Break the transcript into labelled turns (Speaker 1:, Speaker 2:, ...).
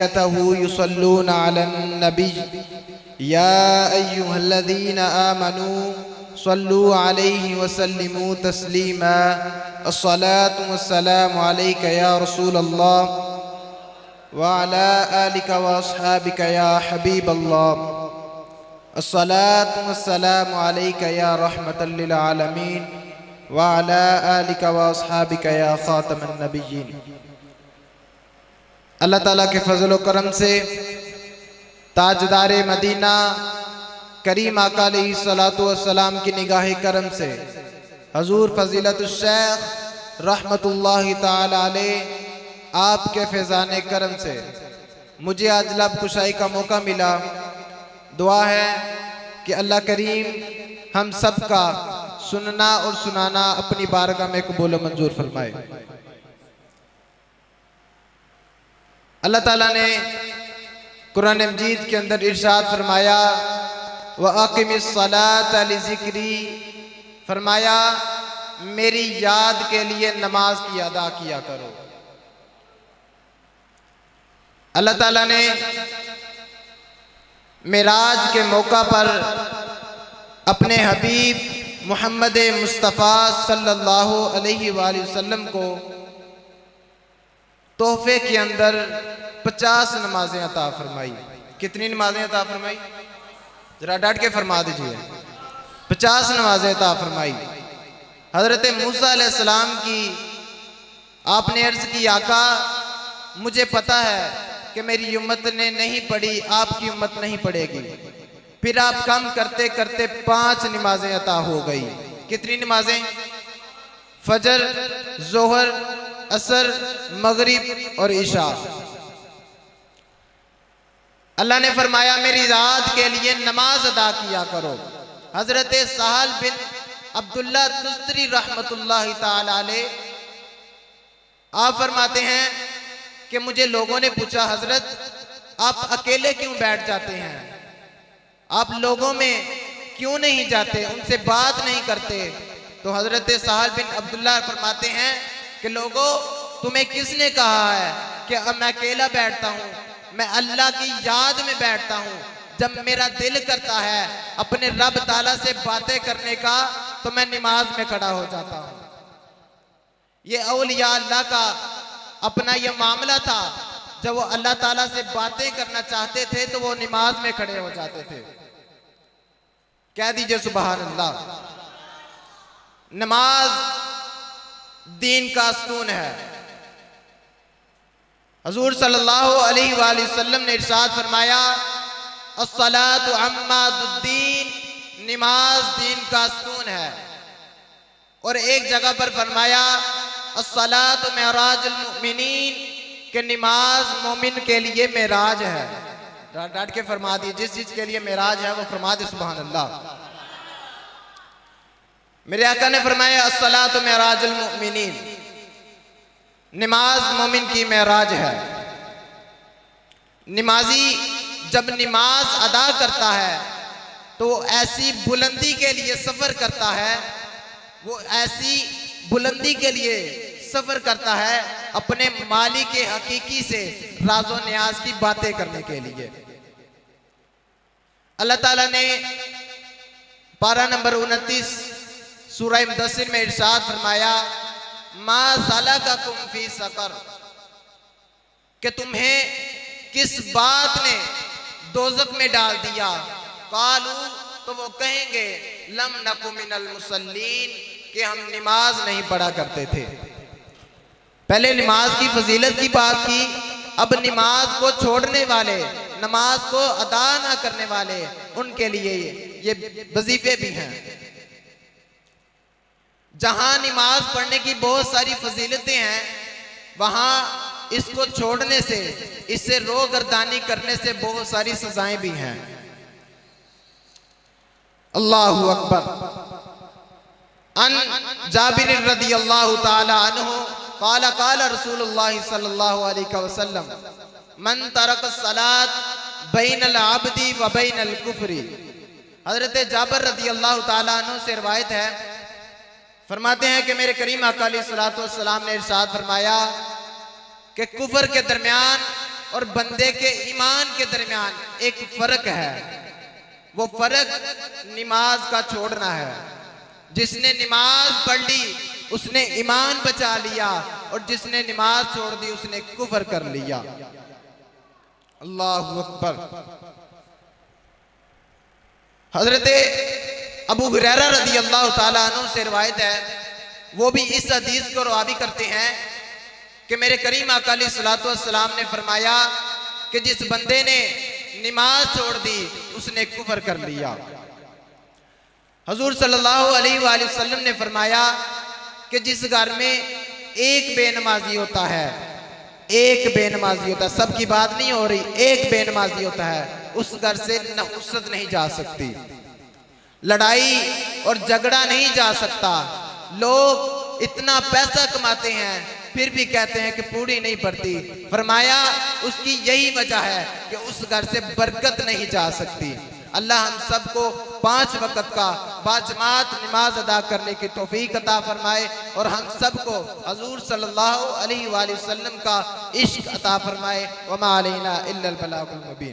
Speaker 1: युसल्लूना Alan नबी या अय्युहल्लज़ीना आमनू सल्लू अलैहि वसल्लिमू तस्लीमा अस्सलातु वस्सलामु अलैका या रसूलल्लाह व अला आलिका व अस्हाबिका या हबीबल्लाह अस्सलातु वस्सलामु अलैका या रहमतल लिल आलमीन व अला आलिका व अस्हाबिका या खातमन नबिय्यीन। अल्लाह ताला के फजल व करम से ताजदार मदीना करीम आका अलैहिस्सलातु वस्सलाम की निगाह करम से हजूर फजीलतुश शेख रहमतुल्लाहि ताला अलैह आपके फैज़ान करम से मुझे आज लब कुशाई का मौका मिला। दुआ है कि अल्लाह करीम हम सब का सुनना और सुनाना अपनी बारगाह में कबूल व मंजूर फरमाए। अल्लाह ताला ने कुरान मजीद के अंदर इरशाद फरमाया व अक़िमिस सलात लिज़िक्री, फरमाया मेरी याद के लिए नमाज की अदा किया करो। अल्लाह ताला ने मेराज के मौका पर अपने हबीब मोहम्मद मुस्तफ़ा सल्लल्लाहु अलैहि वसल्लम को तोहफे के अंदर 50 नमाजें अता फरमाई। कितनी नमाजें अता फरमाई? जरा डट के फरमा दीजिए। 50 नमाजें अता फरमाई। हजरत मूसा अलैहिस्सलाम की आपने अर्ज की, आका मुझे पता है कि मेरी उम्मत ने नहीं पढ़ी, आपकी उम्मत नहीं पढ़ेगी। फिर आप कम करते करते 5 नमाजें अता हो गई। कितनी नमाजें? फजर, जोहर, असर, मगरिब और इशा। अल्लाह ने फरमाया मेरी रात के लिए नमाज अदा किया करो। हजरत सहल बिन अब्दुल्ला तुस्तरी रहमतुल्लाहि ताला अलैह आप फरमाते हैं कि मुझे लोगों ने पूछा, हजरत आप अकेले क्यों बैठ जाते हैं, आप लोगों में क्यों नहीं जाते, उनसे बात नहीं करते? तो हजरत सहल बिन अब्दुल्ला फरमाते हैं कि लोगों तुम्हें किसने कहा है कि अब मैं अकेला बैठता हूँ? मैं अल्लाह की याद में बैठता हूँ। जब मेरा दिल करता है अपने रब ताला से बातें करने का तो मैं नमाज में खड़ा हो जाता हूँ। ये औलिया अल्लाह का अपना ये मामला था। जब वो अल्लाह ताला से बातें करना चाहते थे तो वो नमाज में खड़े हो जाते थे। कह दीजिए सुभान अल्लाह। नमाज दीन का स्तून है। हजूर सल्लल्लाहु अलैहि वसल्लम ने इरशाद फरमाया अस्सलातु अम्मादुद्दीन, नमाज दीन का स्तून है। और एक जगह पर फरमाया अस्सलातु मेराजुल मुमिनीन, कि नमाज मोमिन के लिए मेराज है। डांट के फरमा दी, जिस चीज के लिए मेराज है वो फरमा दे सुभान अल्लाह। मेरे आका ने फरमाया अस्सलातु मेराजुल मुमिनीन, नमाज मोमिन की मेराज है। नमाजी जब नमाज अदा करता है तो वो ऐसी बुलंदी के लिए सफर करता है, वो ऐसी बुलंदी के लिए सफर करता है अपने मालिक हकीकी से राजो न्याज की बातें करने के लिए। अल्लाह ताला ने पारा नंबर 29 सूरह मुदस्सिर में इरशाद फरमाया मा सलककुम फी सकर, कि तुम्हें किस बात ने दोज़ख में डाल दिया? कालू, तो वो कहेंगे लम नकु मिनल मुसल्लीन, कि हम नमाज नहीं पढ़ा करते थे। पहले नमाज की फजीलत की बात की, अब नमाज को छोड़ने वाले, नमाज को अदा ना करने वाले, उनके लिए ये वजीफे भी हैं। जहां नमाज पढ़ने की बहुत सारी फजीलतें हैं, वहां इसको छोड़ने से, इससे रोगर्दानी करने से बहुत सारी सजाएं भी हैं। अल्लाहु अकबर। अन जाबिर रज़ियल्लाहु ताला अन्हु क़ाल क़ाल रसूलुल्लाह सल्लल्लाहु अलैहि वसल्लम मन तरक सलात बैनल अब्दी व बैनल कुफ्री। हजरत जाबिर रज़ियल्लाहु ताला अन्हु से रिवायत है, फरमाते हैं कि मेरे करीम आका अलैहिस्सलातु वस्सलाम ने इरशाद फरमाया कि कुफर के दरमियान और बंदे के ईमान के दरमियान एक फर्क है, वो फर्क नमाज का छोड़ना है। जिसने नमाज पढ़ ली उसने ईमान बचा लिया, और जिसने नमाज छोड़ दी उसने कुफर कर लिया। अल्लाहु अकबर। हजरत अबू हुरैरा रज़ी अल्लाह ताला अन्हु से रिवायत है, वो भी इस हदीस को रावी करते हैं कि मेरे करीम आका अलैहिस्सलातु वस्सलाम ने फरमाया कि जिस बंदे ने नमाज छोड़ दी उसने कुफर कर लिया। हुजूर सल्लल्लाहु अलैहि वसल्लम ने फरमाया कि जिस घर में एक बेनमाजी होता है, एक बेनमाजी होता है, सबकी बात नहीं हो रही, एक बेनमाजी होता है, उस घर से नहुसत नहीं जा सकती, लड़ाई और झगड़ा नहीं जा सकता। लोग इतना पैसा कमाते हैं फिर भी कहते हैं कि पूरी नहीं पड़ती। फरमाया उसकी यही वजह है कि उस घर से बरकत नहीं जा सकती। अल्लाह हम सबको 5 वक्त का बाजमात नमाज अदा करने की तौफीक अता फरमाए, और हम सबको हजूर सल्लल्लाहु अलैहि वसल्लम का इश्क अता फरमाए। वमा अलैना इल्लल बलागुल मुबीन।